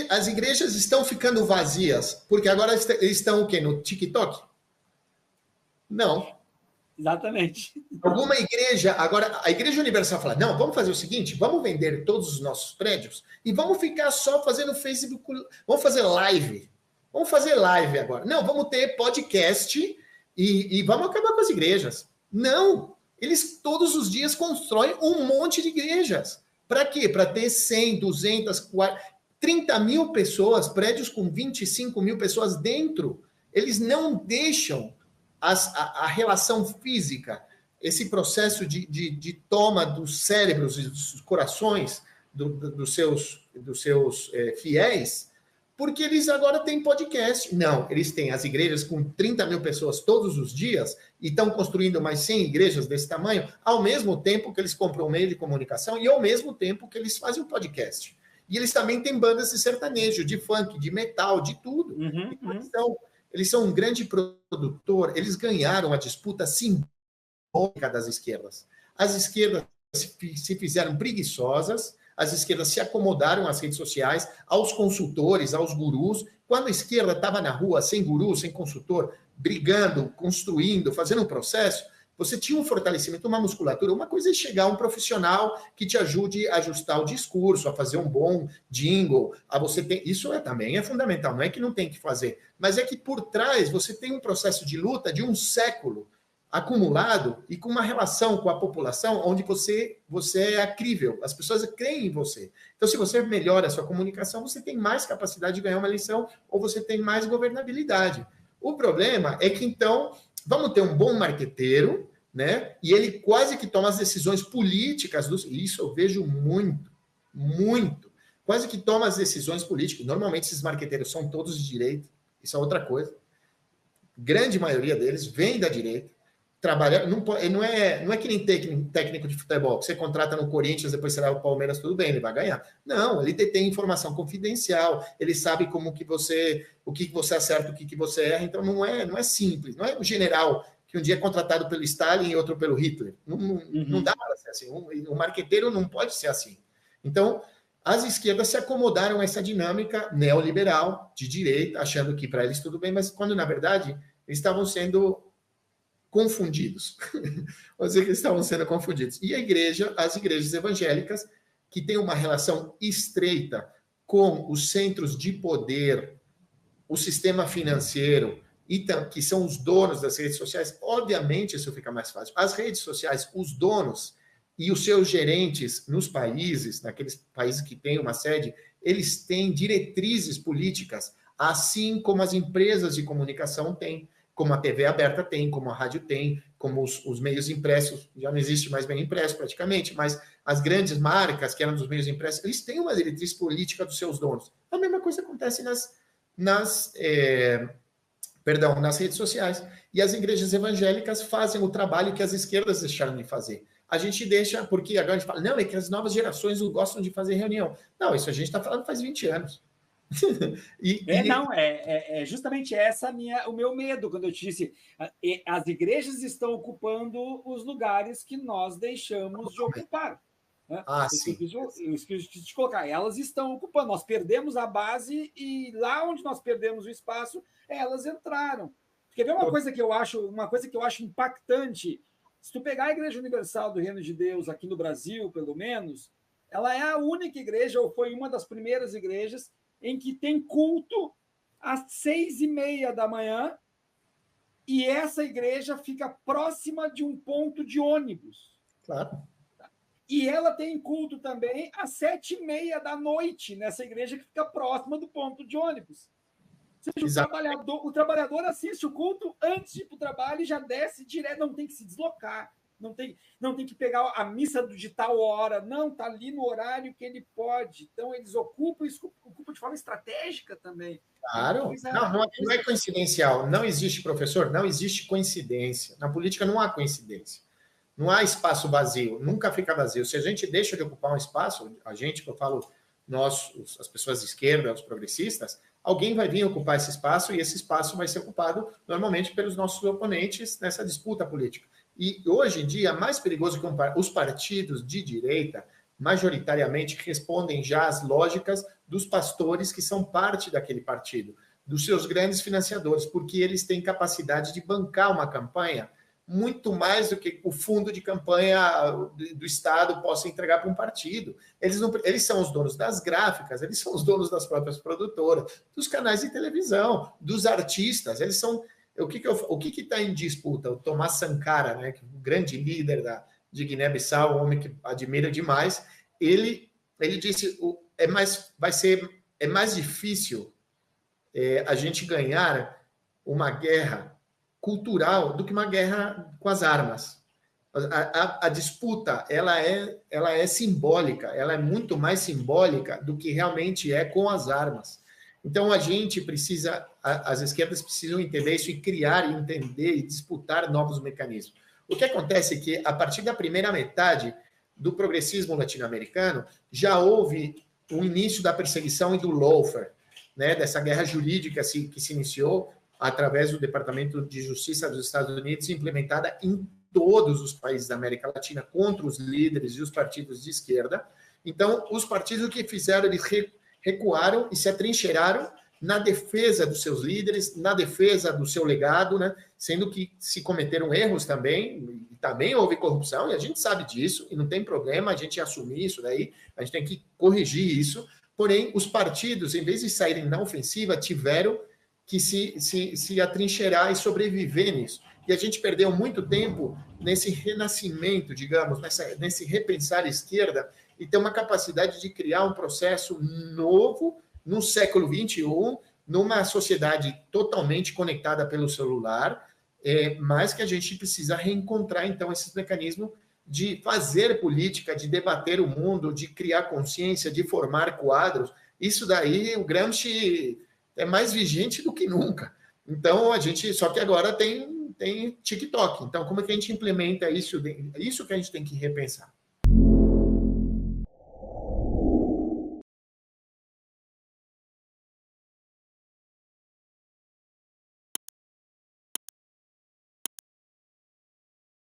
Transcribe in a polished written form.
as igrejas estão ficando vazias, porque agora eles estão o quê? No TikTok? Não. Exatamente. Alguma igreja, agora a Igreja Universal fala, não, vamos fazer o seguinte, vamos vender todos os nossos prédios e vamos ficar só fazendo Facebook, vamos fazer live. Vamos fazer live agora. Não, vamos ter podcast e vamos acabar com as igrejas. Não, eles todos os dias constroem um monte de igrejas. Para quê? Para ter 100, 200, 30 mil pessoas, prédios com 25 mil pessoas dentro. Eles não deixam a relação física, esse processo de toma dos cérebros e dos corações dos seus fiéis, porque eles agora têm podcast. Não, eles têm as igrejas com 30 mil pessoas todos os dias e estão construindo mais 100 igrejas desse tamanho, ao mesmo tempo que eles compram um meio de comunicação e ao mesmo tempo que eles fazem o podcast. E eles também têm bandas de sertanejo, de funk, de metal, de tudo. Então, eles são um grande produtor, eles ganharam a disputa simbólica das esquerdas. As esquerdas se fizeram preguiçosas, as esquerdas se acomodaram às redes sociais, aos consultores, aos gurus. Quando a esquerda estava na rua, sem guru, sem consultor, brigando, construindo, fazendo um processo, você tinha um fortalecimento, uma musculatura. Uma coisa é chegar um profissional que te ajude a ajustar o discurso, a fazer um bom jingle. Isso também é fundamental, não é que não tem que fazer, mas é que por trás você tem um processo de luta de um século acumulado e com uma relação com a população onde você é crível, as pessoas creem em você. Então, se você melhora a sua comunicação, você tem mais capacidade de ganhar uma eleição ou você tem mais governabilidade. O problema é que, então, vamos ter um bom marqueteiro, né? E ele quase que toma as decisões políticas. Isso eu vejo muito, muito. Quase que toma as decisões políticas. Normalmente, esses marqueteiros são todos de direita. Isso é outra coisa. Grande maioria deles vem da direita. Trabalha, não é que nem técnico de futebol, que você contrata no Corinthians, depois você vai ao Palmeiras, tudo bem, ele vai ganhar. Não, ele tem informação confidencial, ele sabe o que você acerta, o que você erra, então não é simples, não é o general que um dia é contratado pelo Stalin e outro pelo Hitler. Não dá para ser assim, o marqueteiro não pode ser assim. Então, as esquerdas se acomodaram a essa dinâmica neoliberal, de direita, achando que para eles tudo bem, mas quando, na verdade, eles estavam sendo confundidos. Ou seja, que estavam sendo confundidos. E as igrejas evangélicas, que têm uma relação estreita com os centros de poder, o sistema financeiro, que são os donos das redes sociais, obviamente isso fica mais fácil. As redes sociais, os donos e os seus gerentes nos países, naqueles países que têm uma sede, eles têm diretrizes políticas, assim como as empresas de comunicação têm, como a TV aberta tem, como a rádio tem, como os meios impressos, já não existe mais meio impresso praticamente, mas as grandes marcas que eram dos meios impressos, eles têm uma diretriz política dos seus donos. A mesma coisa acontece nas redes sociais. E as igrejas evangélicas fazem o trabalho que as esquerdas deixaram de fazer. A gente deixa, porque agora a gente fala, não, é que as novas gerações não gostam de fazer reunião. Não, isso a gente está falando faz 20 anos. É justamente o meu medo quando eu te disse as igrejas estão ocupando os lugares que nós deixamos de ocupar, né? Sim. Eu esqueci de te colocar, elas estão ocupando, nós perdemos a base e lá onde nós perdemos o espaço, elas entraram. Quer ver uma coisa que eu acho impactante? Se tu pegar a Igreja Universal do Reino de Deus aqui no Brasil, pelo menos, ela é a única igreja, ou foi uma das primeiras igrejas em que tem culto às 6:30 da manhã e essa igreja fica próxima de um ponto de ônibus. Claro. E ela tem culto também às 7:30 da noite, nessa igreja que fica próxima do ponto de ônibus. Ou seja, o trabalhador assiste o culto antes de ir para o trabalho e já desce direto, não tem que se deslocar. Não tem que pegar a missa de tal hora, não, está ali no horário que ele pode. Então, eles ocupam de forma estratégica também. Claro, não é coincidencial. Não existe, professor, não existe coincidência. Na política não há coincidência. Não há espaço vazio, nunca fica vazio. Se a gente deixa de ocupar um espaço, eu falo, nós, as pessoas de esquerda, os progressistas, alguém vai vir ocupar esse espaço e esse espaço vai ser ocupado normalmente pelos nossos oponentes nessa disputa política. E hoje em dia, mais perigoso que os partidos de direita, majoritariamente respondem já às lógicas dos pastores que são parte daquele partido, dos seus grandes financiadores, porque eles têm capacidade de bancar uma campanha muito mais do que o fundo de campanha do Estado possa entregar para um partido. Eles são os donos das gráficas, eles são os donos das próprias produtoras, dos canais de televisão, dos artistas. Eles são... O que está em disputa? O Tomás Sankara, né, o grande líder de Guiné-Bissau, um homem que admira demais, ele disse é mais difícil a gente ganhar uma guerra cultural do que uma guerra com as armas. A disputa ela é simbólica, ela é muito mais simbólica do que realmente é com as armas. Então a gente precisa, as esquerdas precisam entender isso e criar, entender e disputar novos mecanismos. O que acontece é que a partir da primeira metade do progressismo latino-americano já houve o início da perseguição e do lawfare, né, dessa guerra jurídica que se iniciou através do Departamento de Justiça dos Estados Unidos, implementada em todos os países da América Latina contra os líderes e os partidos de esquerda. Então, os partidos o que fizeram, eles recuaram e se atrincheiraram na defesa dos seus líderes, na defesa do seu legado, né, sendo que se cometeram erros também, e também houve corrupção, e a gente sabe disso, e não tem problema a gente assumir isso daí, a gente tem que corrigir isso, porém, os partidos, em vez de saírem na ofensiva, tiveram que se atrincheirar e sobreviver nisso. E a gente perdeu muito tempo nesse renascimento, digamos, nesse repensar a esquerda e ter uma capacidade de criar um processo novo no século XXI, numa sociedade totalmente conectada pelo celular, mas que a gente precisa reencontrar, então, esses mecanismos de fazer política, de debater o mundo, de criar consciência, de formar quadros. Isso daí, o Gramsci é mais vigente do que nunca. Então, só que agora tem TikTok. Então, como é que a gente implementa isso? Isso que a gente tem que repensar.